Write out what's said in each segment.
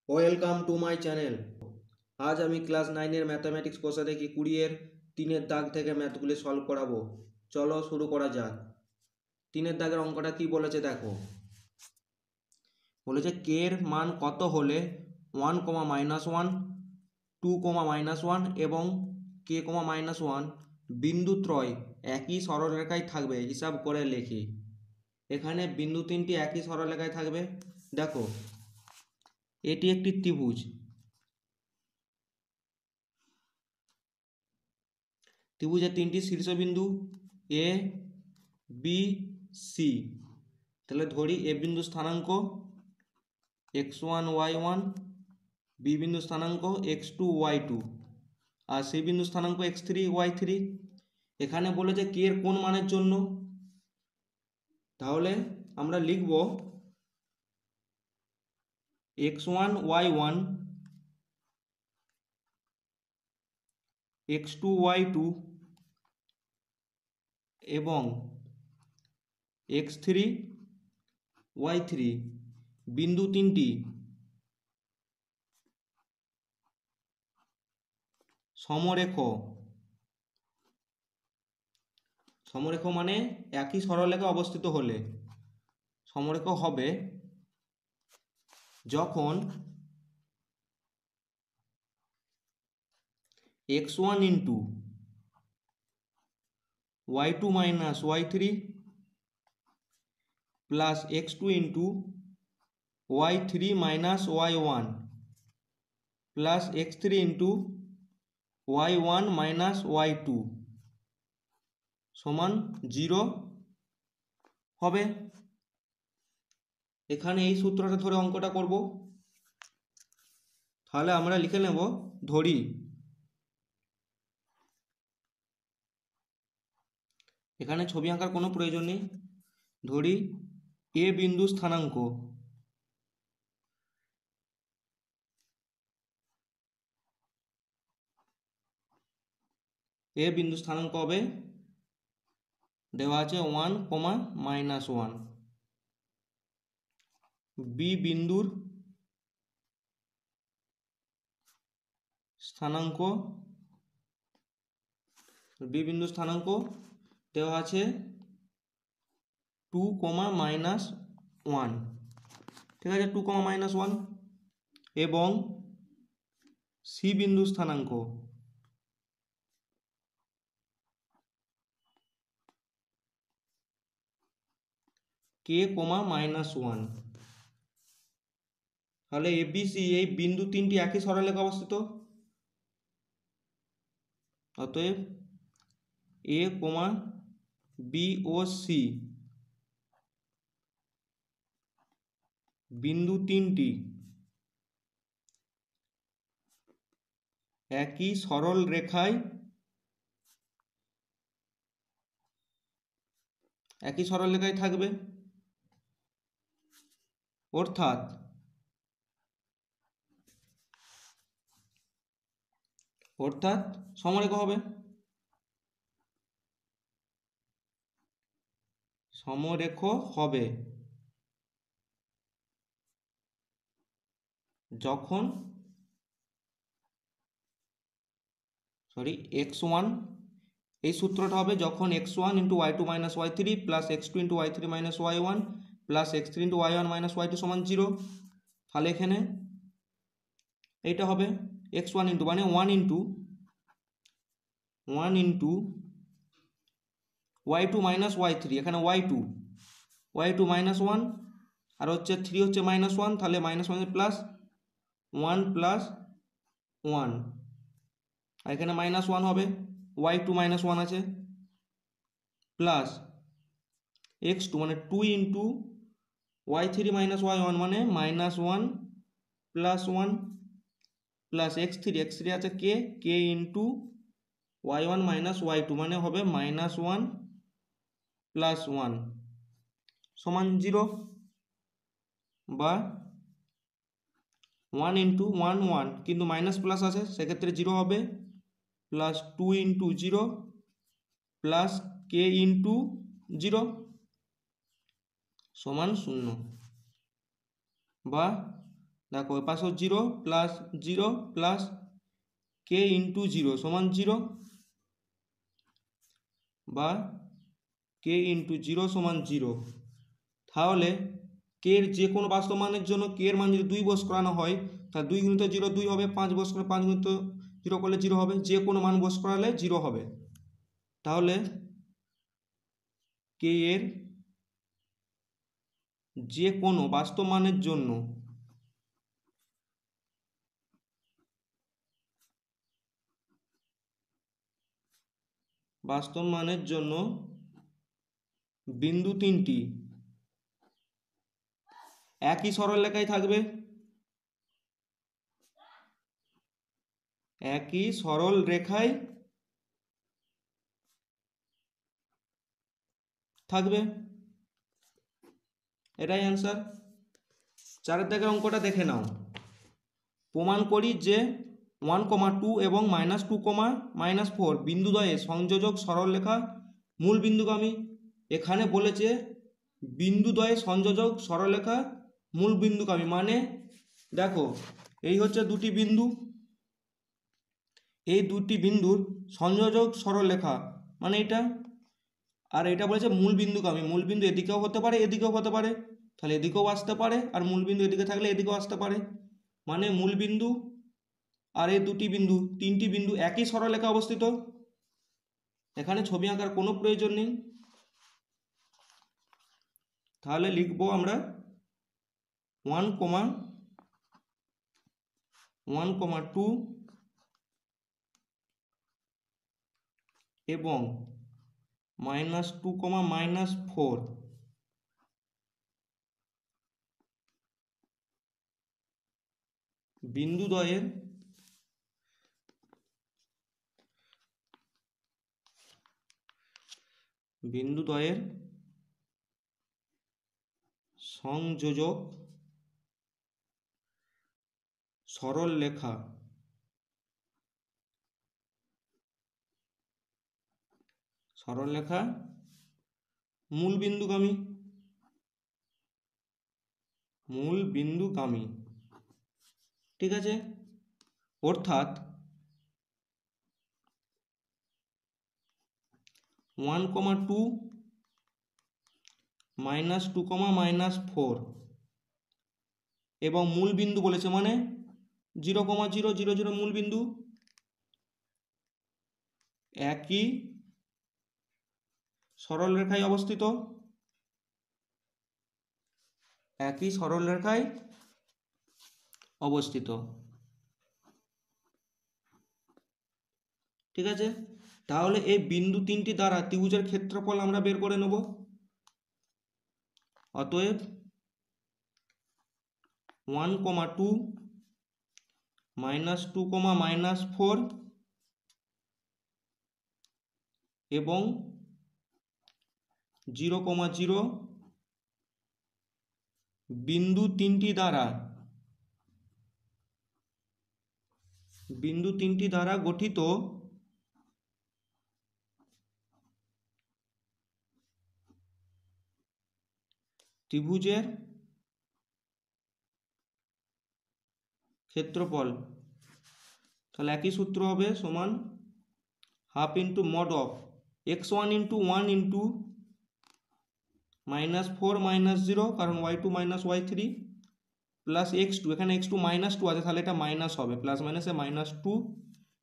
Welcome to my channel. আজ আমি class 9-এর mathematics কোষা থেকে 20-এর 3-এর দাগ থেকে ম্যাথগুলি সলভ করাবো। চলো শুরু করা যাক। 3-এর দাগের অঙ্কটা কি বলেছে দেখো। বলেছে কে এর মান কত হলে 1, -1, 2, -1 এবং k, -1 বিন্দু ত্রয় একই সরলরেখায় থাকবে হিসাব করে লেখি। এখানে বিন্দু তিনটি একই সরলরেখায় থাকবে। দেখো এটি একটি ত্রিভুজ। ত্রিভুজের তিনটি শীর্ষবিন্দু এ বি সি। তাহলে ধরি এ বিন্দু স্থানাঙ্ক x1 y1, বি বিন্দু স্থানাঙ্ক x2 y2 আর সি বিন্দু স্থানাঙ্ক x3 y3। এখানে বলেছে কে এর কোন মানের জন্য, তাহলে আমরা লিখব x1 y1, x2 y2 এবং x3 y3 বিন্দু তিনটি সমরেখ। সমরেখ মানে একই সরলরেখায় অবস্থিত হলে সমরেখ হবে যখন x1 into y2 minus y3 plus x2 into y3 minus y1 plus x3 into y1 minus y2 সমান 0 হবে। এখানে এই সূত্রটা ধরে অঙ্কটা করব। তাহলে আমরা লিখে নেব, ধরি এখানে ছবি আঁকার কোনো প্রয়োজন নেই। ধরি এ বিন্দু স্থানাঙ্ক এ বিন্দু স্থানাঙ্ক হবে দেওয়া আছে 1, -1। বি বিন্দুর স্থানাঙ্ক দেওয়া আছে 2, -1। ঠিক আছে, 2, -1 এবং সি বিন্দু স্থানাঙ্ক k, -1। তাহলে এবিসি এই বিন্দু তিনটি একই সরলরেখায় অবস্থিত। অতএব এ, বি ও সি বিন্দু তিনটি একই সরল রেখায় থাকবে, অর্থাৎ সমরেখ হবে। সমরেখ হবে যখন x1, এই সূত্রটা হবে যখন x1 into y2 minus y3 plus x2 into y3 minus y1 plus x3 into y1 minus y2 সমান 0। তাহলে এখানে এইটা হবে x1 ইন্টু মানে 1 ইন্টু y2 মাইনাস y3, এখানে y2 মাইনাস 1 আর হচ্ছে 3 হচ্ছে -1, তাহলে -1 প্লাস 1 প্লাস 1 আর এখানে -1 হবে, y2 -1 আছে প্লাস x2 মানে 2 ইন্টু y3 মাইনাস y1 মানে -1 প্লাস 1 প্লাস x3 আছে k into y1 minus y2 মানে হবে -1 প্লাস 1 সমান 0 বা 1 ইন্টু 1 কিন্তু মাইনাস প্লাস আছে সেক্ষেত্রে 0 হবে plus 2 into 0 plus k into 0 সমান 0 বা দেখো ওই পাশেও 0 প্লাস 0 প্লাস কে ইন্টু 0 সমান 0 বা কে ইন্টু 0 সমান 0। তাহলে কে এর যে কোনো বাস্তব মানের জন্য কে এর মান যদি 2 বস করানো হয় তাহলে 2 গুণিত 0 2 হবে, 5 বস করে 5 গুণিত 0 করলে 0 হবে, যে কোনো মান বস করালে 0 হবে। তাহলে কে এর যে কোনো বাস্তব মানের জন্য বিন্দু তিনটি একই সরলরেখায় থাকবে, একই সরল রেখায় থাকবে। এটাই অ্যান্সার। 4 দাগের অঙ্কটা দেখে নাও। প্রমাণ করি যে 1,2 এবং -2, -4 বিন্দুদ্বয়ের সংযোজক সরলরেখা মূল বিন্দুগামী। এখানে বলেছে বিন্দুদ্বয়ের সংযোজক সরলরেখা মূল বিন্দুগামী, মানে দেখো এই হচ্ছে দুটি বিন্দু, এই দুটি বিন্দুর সংযোজক সরলরেখা মানে এটা, আর এটা বলেছে মূল বিন্দুগামী। মূল বিন্দু এদিকেও হতে পারে এদিকেও হতে পারে, তাহলে এদিকেও আসতে পারে, আর মূল বিন্দু এদিকে থাকলে এদিকেও আসতে পারে, মানে মূল বিন্দু আর এই দুটি বিন্দু তিনটি বিন্দু একই সরলরেখা অবস্থিত। এখানে ছবি আঁকার কোনো প্রয়োজন নেই। তাহলে লিখবো আমরা 1,2 এবং -2, -4 বিন্দুদ্বয়ের সংযোজক সরলরেখা মূল বিন্দুগামী। ঠিক আছে, অর্থাৎ 1,2 -2, -4 এবং মূল বিন্দু বলেছে মানে 0,0 0 0 মূল বিন্দু একই সরলরেখায় অবস্থিত, ঠিক আছে। তাহলে এই বিন্দু তিনটি দ্বারা ত্রিভুজের ক্ষেত্রফল আমরা বের করে নেব। অতএব 1,2 -2, -4 এবং 0,0 বিন্দু তিনটি দ্বারা গঠিত ত্রিভুজের ক্ষেত্রফল। তাহলে একই সূত্র হবে সমান half into mod of x1 × 1 × -4 -0 কারণ y2 - y3 প্লাস x2, এখানে x2 -2 আছে তাহলে এটা মাইনাস হবে, প্লাস মাইনাসে -2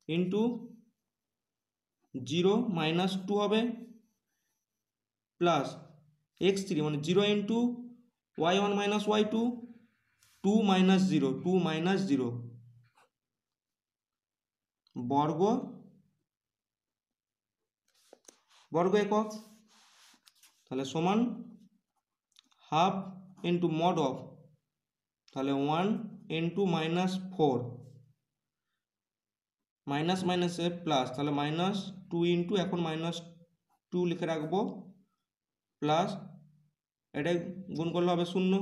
ইন্টু 0 -2 হবে প্লাস x3 মানে 0 ইন্টু y1 - y2 2 - 0 বর্গ একক, তাহলে সমান হাফ ইন্টু মড অফ, তাহলে 1 ইন্টু -4 মাইনাস মাইনাসে প্লাস, তাহলে -2 ইন্টু, এখন -2 লিখে রাখবো প্লাস এটা গুণ করলে হবে 0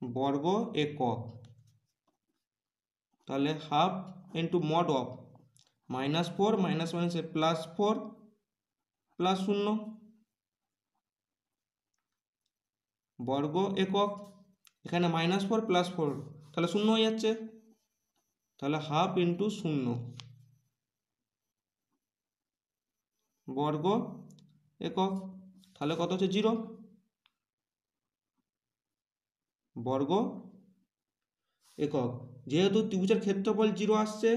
বর্গ একক, তাহলে half into mod of -4 minus মাইনাসে +4 প্লাস 0 বর্গ একক, এখানে -4 + 4 তাহলে 0 হয়ে যাচ্ছে, তাহলে হাফ ইন্টু 0 বর্গ একক, তাহলে কত হচ্ছে 0 বর্গ একক। যেহেতু ত্রিভুজের ক্ষেত্রফল 0 আসছে,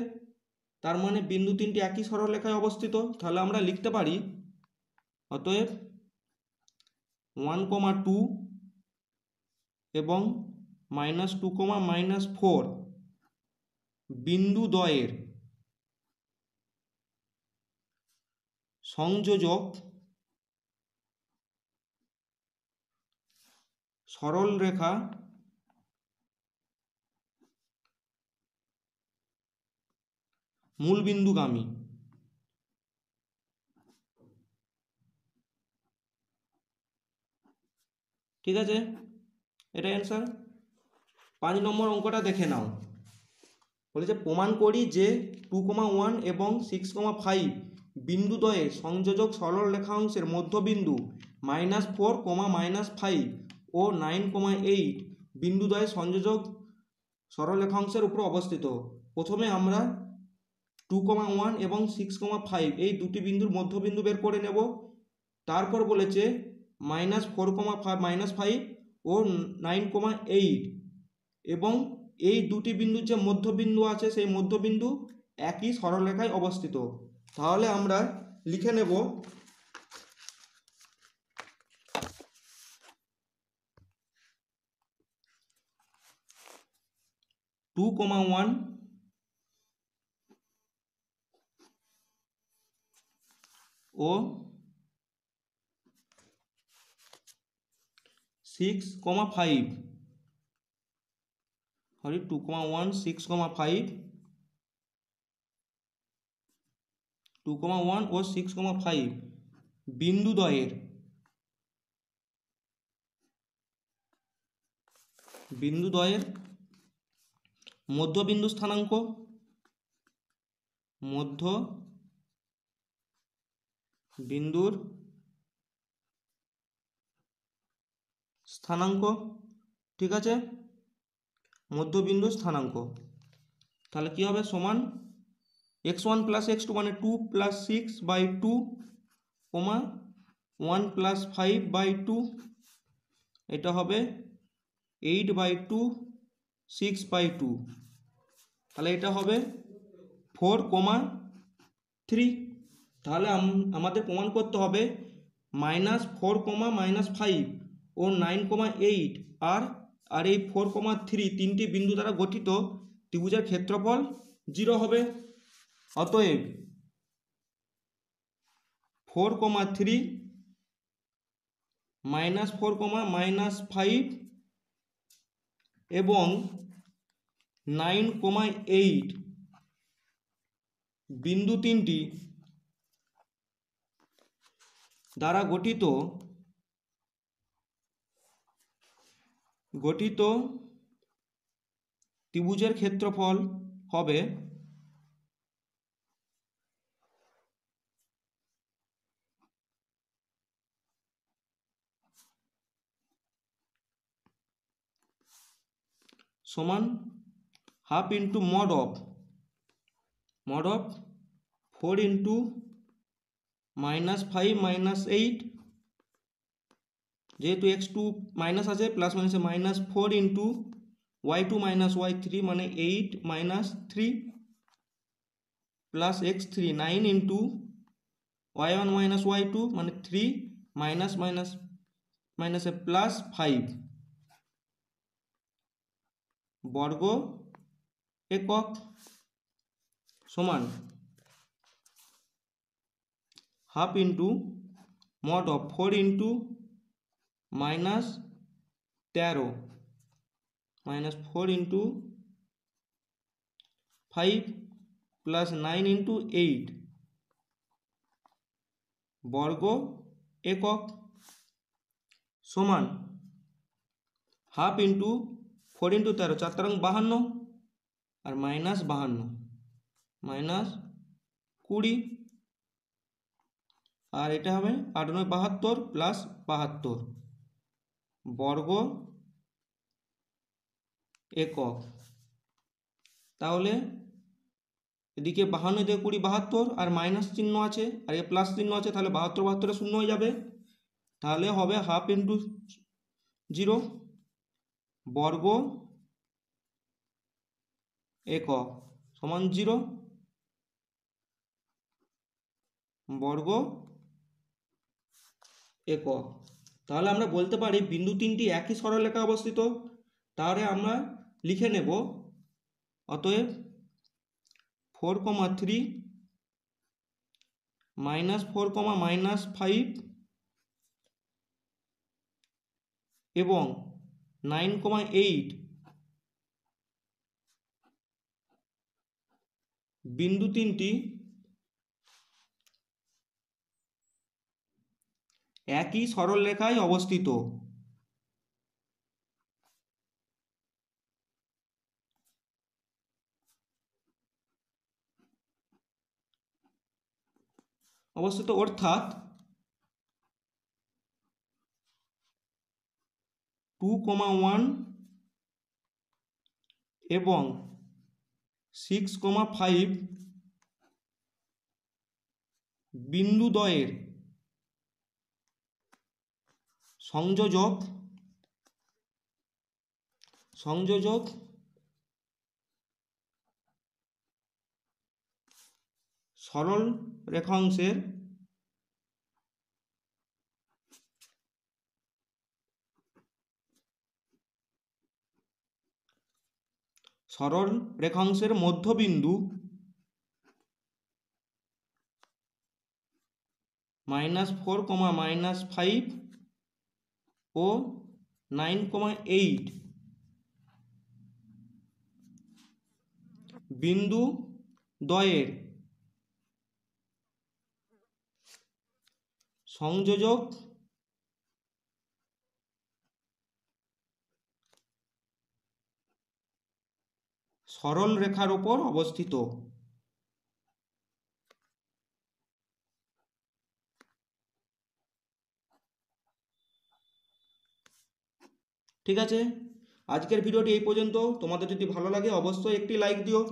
তার মানে বিন্দু তিনটি একই সরলরেখায় অবস্থিত, তাহলে আমরা লিখতে পারি অতএব 1,2 এবং -2, -4 বিন্দু দ্বয়ের সংযোজক সরলরেখা মূলবিন্দুগামী। ঠিক আছে, এটা অ্যান্সার। 5 নম্বর অঙ্কটা দেখে নাও। বলেছে প্রমাণ করি যে 2,1 এবং 6,5 বিন্দুদ্বয়ের সংযোজক সরলরেখাংশের মধ্যবিন্দু -4, -5 ও 9,8 বিন্দুদ্বয়ের সংযোজক সরলরেখাংশের উপর অবস্থিত। প্রথমে আমরা 2,1 এবং 6,5 এই দুটি বিন্দুর মধ্যবিন্দু বের করে নেব। তারপর বলেছে -4, -5 ও 9,8 এবং এই দুটি বিন্দুর যে মধ্যবিন্দু আছে সেই মধ্যবিন্দু একই সরলরেখায় অবস্থিত। তাহলে আমরা লিখে নেব 2,1 ও 6,5 সরি 2,1, 6,5 2,1 ও 6,5 বিন্দুদ্বয়ের মধ্যবিন্দু স্থানাঙ্ক বিন্দুর স্থানাঙ্ক। ঠিক আছে, মধ্যবিন্দু স্থানাঙ্ক তাহলে কি হবে সমান x1 + x2 মানে 2 + 6/2, 1 + 5/2, এটা হবে 8/2, 6/2, তাহলে এটা হবে 4,3। তাহলে আমাদের প্রমাণ করতে হবে -4, -5 ও 9,8 আর এই 4,3 তিনটি বিন্দু দ্বারা গঠিত ত্রিভুজের ক্ষেত্রফল 0 হবে। অতএব 4,3 -4, -5 এবং 9,8 বিন্দু তিনটি দ্বারা গঠিত ত্রিভুজের ক্ষেত্রফল হবে সমান half into mod of 4 into -5 -8, যেহেতু x2 মাইনাস আছে প্লাস মাইনাসে -4 ইন্টু y2 - y3 মানে 8 - 3 plus x3 9 into y1 - y2 মানে 3 মাইনাস মাইনাস মাইনাসে প্লাস 5 বর্গ একক সমান half into mod of 4 into -13 -4 into 5 plus 9 into 8 বর্গ একক সমান হাফ ইন্টু 4 ইন্টু 13 4 তেরং 52 আর -52 -20 আর এটা হবে 8 9 72 প্লাস 72 বর্গ একক। তাহলে এদিকে 52 এদিকে 20 72 আর মাইনাস চিহ্ন আছে আর এ প্লাস চিহ্ন আছে, তাহলে 72 72 শূন্য হয়ে যাবে। তাহলে হবে হাফ ইন্টু 0 বর্গ একক সমান 0 বর্গ একক। তাহলে আমরা বলতে পারি বিন্দু তিনটি একই সরলরেখায় অবস্থিত। তাহলে আমরা লিখে নেব, অতএব 4,3 -4, -5 এবং 9,8 বিন্দু তিনটি একই সরলরেখায় অবস্থিত। অর্থাৎ 2,1 এবং 6,5 বিন্দুদ্বয়ের সংযোজক সরল রেখাংশের মধ্যবিন্দু -4, -5 ও 9,8 বিন্দু দ্বয়ের সংযোজক সরল রেখার উপর অবস্থিত। ঠিক আছে, আজকের ভিডিওটি এই পর্যন্ত। তোমাদের যদি ভালো লাগে অবশ্যই একটি লাইক দিও।